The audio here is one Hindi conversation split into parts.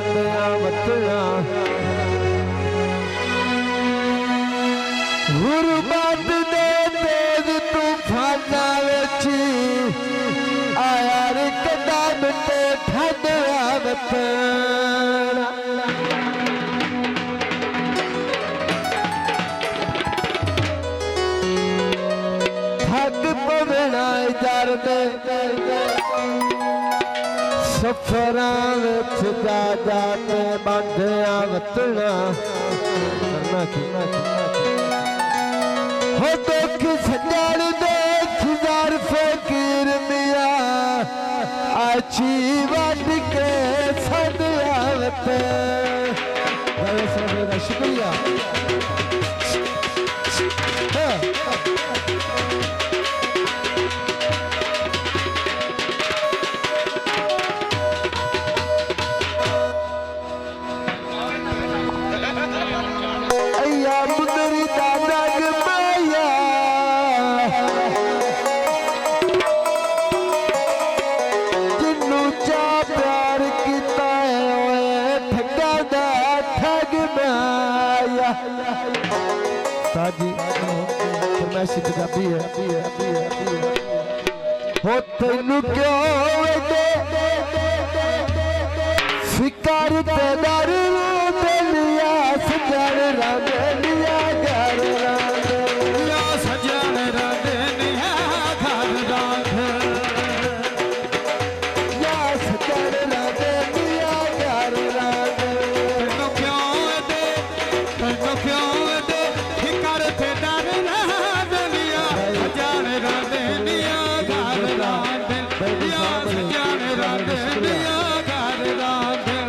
रांदिया वतना गुरबत दे तेज तूफाना विच आया रे कदम ते ठंडा वतना थक पवना दर सफरां विच जा जा के बांधिया वतना हो दुख सजण देख जार फकीर मिया आची वट के सदिया वतना शुक्रिया मुदरी दादा माया जिन्नू चा प्यार किता ठगा दा ठग माया साजी फरमाइश पंजाबी है हो तैनू क्यों दे फिकर ते डर दिलिया सजन रांदिया घर रांदिया सजन रांदिया घर रांदिया सजन रांदिया घर रांदिया तैनू क्यों दे फिकर ते डर रांदिया सजन रांदिया घर रांदिया सजन रांदिया घर रांदिया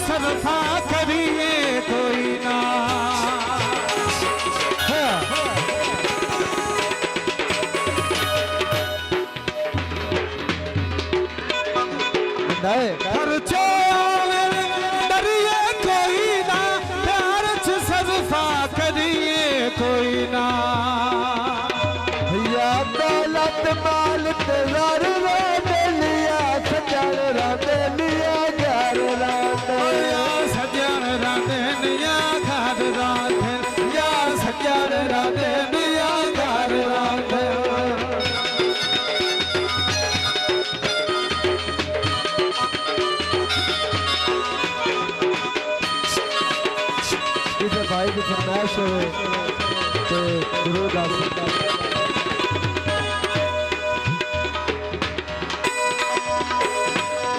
सरफा करिए कोई ना खर्चो डरिए कोई ना प्यार च सरफा करिए कोई ना या दौलत माल तेजार लिया सजन रांदिया घर रांदिया सजन रांदिया घर रांदिया सजन रांदिया घर रांदिया इसे भाई की फरमाइश होवे तो जरूर गा सकता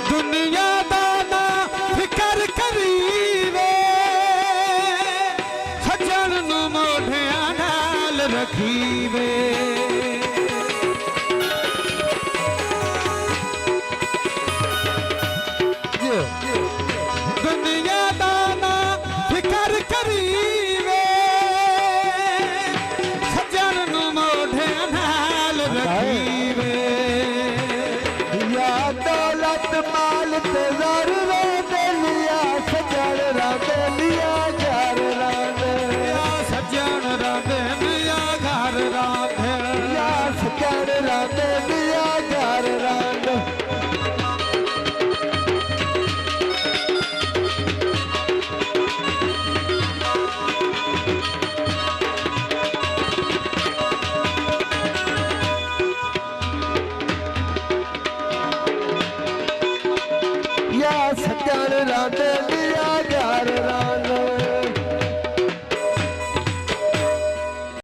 दुनिया दाना फिकर करीवे सजन नू मोढिया नाल रखीवे दुनिया दाना फिकर करीवे सजन नू मोढिया नाल रखीवे या दौलत माल तेजार दिलिया सजन रांदिया घर रांदिया सजन रांदिया घर रांदिया सजन रांदिया घर रांदिया सजन रांदिया घर रांदिया